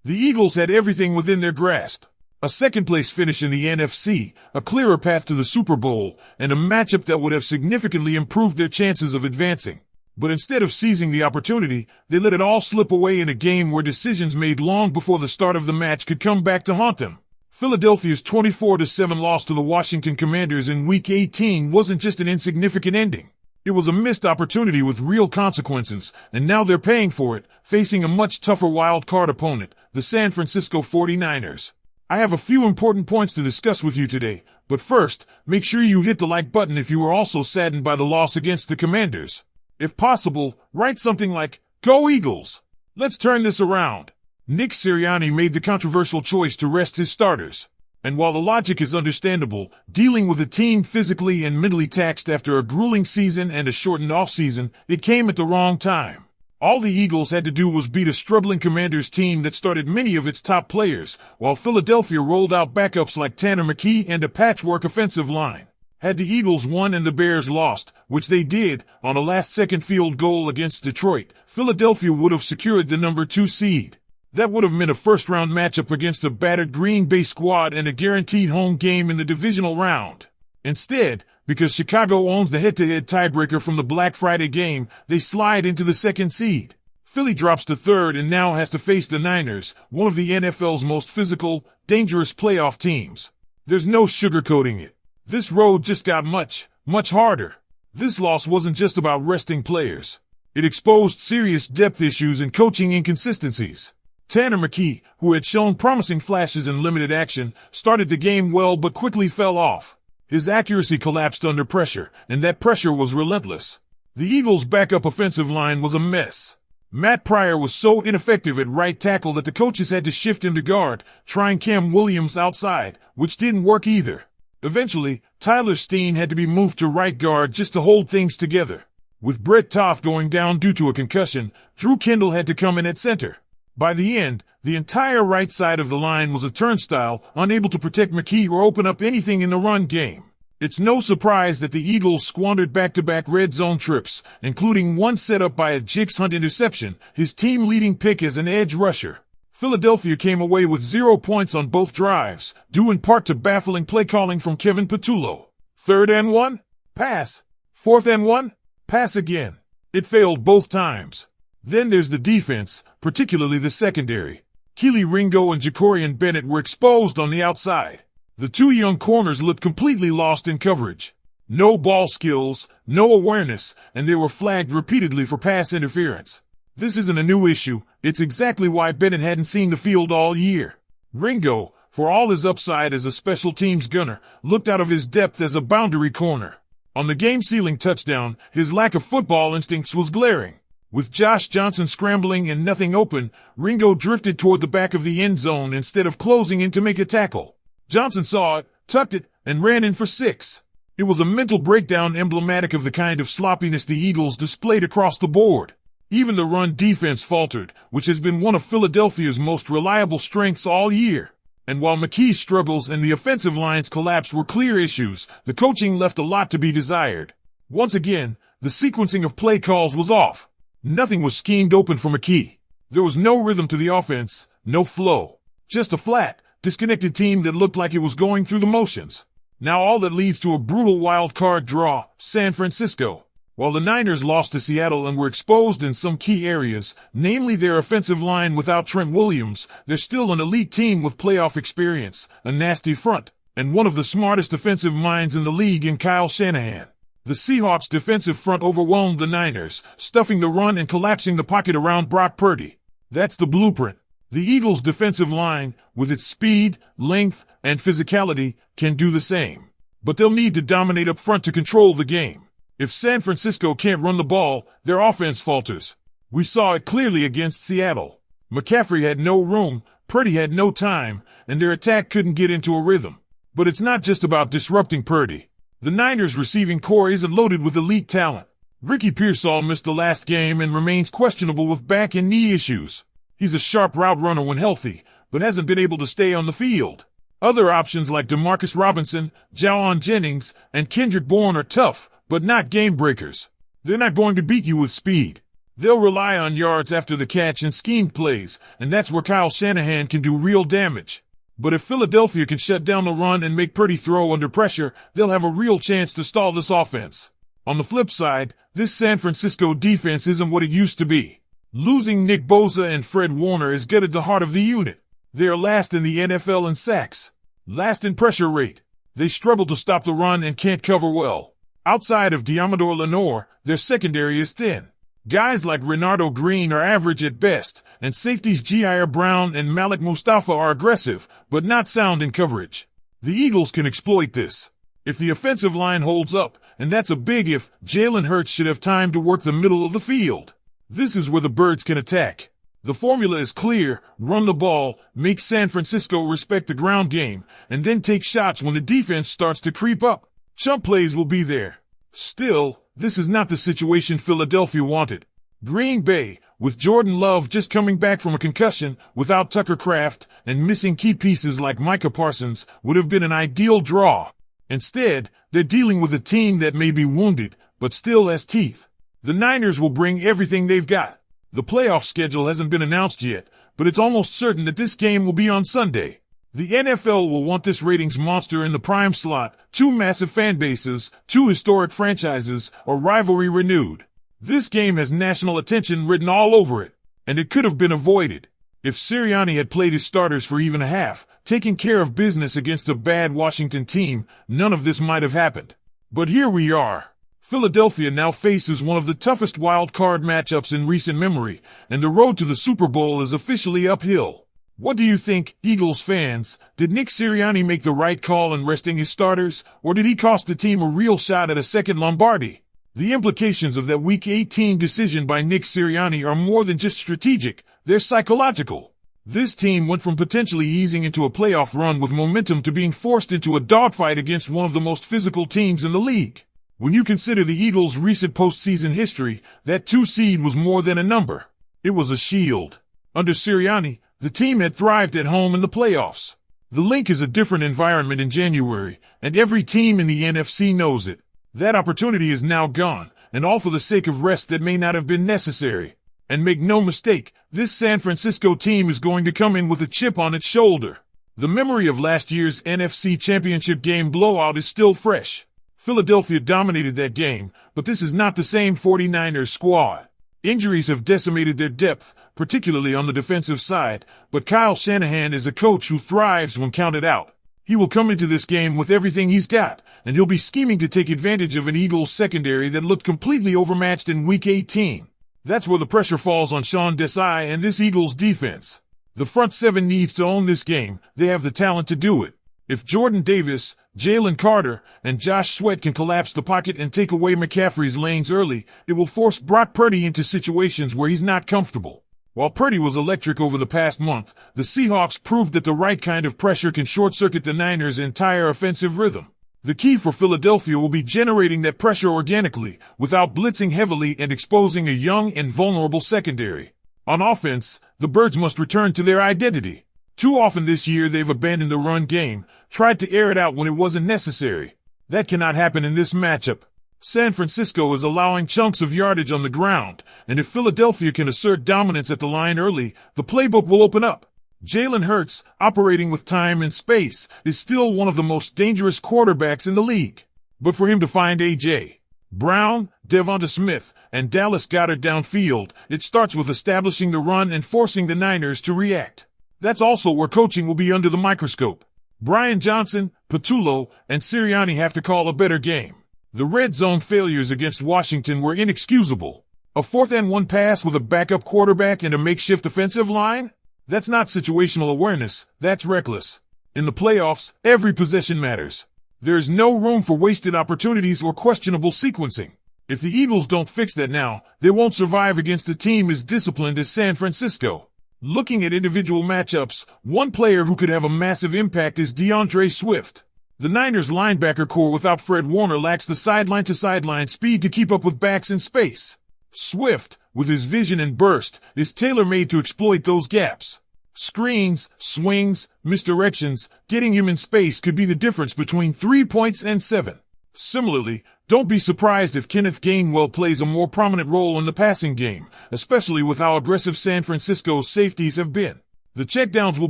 The Eagles had everything within their grasp. A second-place finish in the NFC, a clearer path to the Super Bowl, and a matchup that would have significantly improved their chances of advancing. But instead of seizing the opportunity, they let it all slip away in a game where decisions made long before the start of the match could come back to haunt them. Philadelphia's 24-7 loss to the Washington Commanders in Week 18 wasn't just an insignificant ending. It was a missed opportunity with real consequences, and now they're paying for it, facing a much tougher wild-card opponent, the San Francisco 49ers. I have a few important points to discuss with you today, but first, make sure you hit the like button if you were also saddened by the loss against the Commanders. If possible, write something like, "Go Eagles! Let's turn this around." Nick Sirianni made the controversial choice to rest his starters. And while the logic is understandable, dealing with a team physically and mentally taxed after a grueling season and a shortened offseason, it came at the wrong time. All the Eagles had to do was beat a struggling Commanders team that started many of its top players, while Philadelphia rolled out backups like Tanner McKee and a patchwork offensive line. Had the Eagles won and the Bears lost, which they did, on a last-second field goal against Detroit, Philadelphia would have secured the number 2 seed. That would have meant a first-round matchup against a battered Green Bay squad and a guaranteed home game in the divisional round. Instead, because Chicago owns the head-to-head tiebreaker from the Black Friday game, they slide into the 2nd seed. Philly drops to 3rd and now has to face the Niners, one of the NFL's most physical, dangerous playoff teams. There's no sugarcoating it. This road just got much harder. This loss wasn't just about resting players. It exposed serious depth issues and coaching inconsistencies. Tanner McKee, who had shown promising flashes in limited action, started the game well but quickly fell off. His accuracy collapsed under pressure, and that pressure was relentless. The Eagles' backup offensive line was a mess. Matt Pryor was so ineffective at right tackle that the coaches had to shift him to guard, trying Cam Williams outside, which didn't work either. Eventually, Tyler Steen had to be moved to right guard just to hold things together. With Brett Toth going down due to a concussion, Drew Kendall had to come in at center. By the end, the entire right side of the line was a turnstile, unable to protect McKee or open up anything in the run game. It's no surprise that the Eagles squandered back-to-back red zone trips, including one set up by a Jix Hunt interception, his team-leading pick as an edge rusher. Philadelphia came away with 0 points on both drives, due in part to baffling play calling from Kevin Patullo. 3rd and 1? Pass. 4th and 1? Pass again. It failed both times. Then there's the defense, particularly the secondary. Keely Ringo and Jacorian Bennett were exposed on the outside. The 2 young corners looked completely lost in coverage. No ball skills, no awareness, and they were flagged repeatedly for pass interference. This isn't a new issue, it's exactly why Bennett hadn't seen the field all year. Ringo, for all his upside as a special teams gunner, looked out of his depth as a boundary corner. On the game-sealing touchdown, his lack of football instincts was glaring. With Josh Johnson scrambling and nothing open, Ringo drifted toward the back of the end zone instead of closing in to make a tackle. Johnson saw it, tucked it, and ran in for 6. It was a mental breakdown emblematic of the kind of sloppiness the Eagles displayed across the board. Even the run defense faltered, which has been one of Philadelphia's most reliable strengths all year. And while McKee's struggles and the offensive line's collapse were clear issues, the coaching left a lot to be desired. Once again, the sequencing of play calls was off. Nothing was schemed open for McKee. There was no rhythm to the offense, no flow. Just a flat, disconnected team that looked like it was going through the motions. Now all that leads to a brutal wild card draw, San Francisco. While the Niners lost to Seattle and were exposed in some key areas, namely their offensive line without Trent Williams, they're still an elite team with playoff experience, a nasty front, and one of the smartest offensive minds in the league in Kyle Shanahan. The Seahawks' defensive front overwhelmed the Niners, stuffing the run and collapsing the pocket around Brock Purdy. That's the blueprint. The Eagles' defensive line, with its speed, length, and physicality, can do the same. But they'll need to dominate up front to control the game. If San Francisco can't run the ball, their offense falters. We saw it clearly against Seattle. McCaffrey had no room, Purdy had no time, and their attack couldn't get into a rhythm. But it's not just about disrupting Purdy. The Niners' receiving core isn't loaded with elite talent. Ricky Pearsall missed the last game and remains questionable with back and knee issues. He's a sharp route runner when healthy, but hasn't been able to stay on the field. Other options like Demarcus Robinson, Jawan Jennings, and Kendrick Bourne are tough, but not game breakers. They're not going to beat you with speed. They'll rely on yards after the catch and schemed plays, and that's where Kyle Shanahan can do real damage. But if Philadelphia can shut down the run and make Purdy throw under pressure, they'll have a real chance to stall this offense. On the flip side, this San Francisco defense isn't what it used to be. Losing Nick Bosa and Fred Warner has gutted the heart of the unit. They are last in the NFL in sacks, last in pressure rate. They struggle to stop the run and can't cover well. Outside of Diamador Lenore, their secondary is thin. Guys like Renardo Green are average at best, and safeties Jair Brown and Malik Mustafa are aggressive, but not sound in coverage. The Eagles can exploit this. If the offensive line holds up, and that's a big if, Jalen Hurts should have time to work the middle of the field. This is where the Birds can attack. The formula is clear: run the ball, make San Francisco respect the ground game, and then take shots when the defense starts to creep up. Chump plays will be there. Still, this is not the situation Philadelphia wanted. Green Bay, with Jordan Love just coming back from a concussion, without Tucker Kraft, and missing key pieces like Micah Parsons, would have been an ideal draw. Instead, they're dealing with a team that may be wounded, but still has teeth. The Niners will bring everything they've got. The playoff schedule hasn't been announced yet, but it's almost certain that this game will be on Sunday. The NFL will want this ratings monster in the prime slot, two massive fan bases, two historic franchises, or rivalry renewed. This game has national attention written all over it, and it could have been avoided. If Sirianni had played his starters for even a half, taking care of business against a bad Washington team, none of this might have happened. But here we are. Philadelphia now faces one of the toughest wild card matchups in recent memory, and the road to the Super Bowl is officially uphill. What do you think, Eagles fans? Did Nick Sirianni make the right call in resting his starters, or did he cost the team a real shot at a second Lombardi? The implications of that Week 18 decision by Nick Sirianni are more than just strategic, they're psychological. This team went from potentially easing into a playoff run with momentum to being forced into a dogfight against one of the most physical teams in the league. When you consider the Eagles' recent postseason history, that 2 seed was more than a number. It was a shield. Under Sirianni, the team had thrived at home in the playoffs. The Link is a different environment in January, and every team in the NFC knows it. That opportunity is now gone, and all for the sake of rest that may not have been necessary. And make no mistake, this San Francisco team is going to come in with a chip on its shoulder. The memory of last year's NFC Championship game blowout is still fresh. Philadelphia dominated that game, but this is not the same 49ers squad. Injuries have decimated their depth, particularly on the defensive side, but Kyle Shanahan is a coach who thrives when counted out. He will come into this game with everything he's got, and he'll be scheming to take advantage of an Eagles secondary that looked completely overmatched in Week 18. That's where the pressure falls on Sean Desai and this Eagles defense. The front seven needs to own this game. They have the talent to do it. If Jordan Davis, Jalen Carter, and Josh Sweat can collapse the pocket and take away McCaffrey's lanes early, it will force Brock Purdy into situations where he's not comfortable. While Purdy was electric over the past month, the Seahawks proved that the right kind of pressure can short-circuit the Niners' entire offensive rhythm. The key for Philadelphia will be generating that pressure organically, without blitzing heavily and exposing a young and vulnerable secondary. On offense, the Birds must return to their identity. Too often this year they've abandoned the run game, tried to air it out when it wasn't necessary. That cannot happen in this matchup. San Francisco is allowing chunks of yardage on the ground, and if Philadelphia can assert dominance at the line early, the playbook will open up. Jalen Hurts, operating with time and space, is still one of the most dangerous quarterbacks in the league. But for him to find A.J. Brown, Devonta Smith, and Dallas Goedert downfield, it starts with establishing the run and forcing the Niners to react. That's also where coaching will be under the microscope. Brian Johnson, Patullo, and Sirianni have to call a better game. The red zone failures against Washington were inexcusable. A 4th-and-1 pass with a backup quarterback and a makeshift offensive line? That's not situational awareness, that's reckless. In the playoffs, every possession matters. There is no room for wasted opportunities or questionable sequencing. If the Eagles don't fix that now, they won't survive against a team as disciplined as San Francisco. Looking at individual matchups, one player who could have a massive impact is DeAndre Swift. The Niners linebacker core without Fred Warner lacks the sideline-to-sideline speed to keep up with backs in space. Swift, with his vision and burst, is tailor-made to exploit those gaps. Screens, swings, misdirections, getting him in space could be the difference between 3 points and 7. Similarly, Don't be surprised if Kenneth Gainwell plays a more prominent role in the passing game, especially with how aggressive San Francisco's safeties have been. The checkdowns will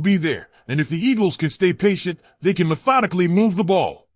be there, and if the Eagles can stay patient, they can methodically move the ball.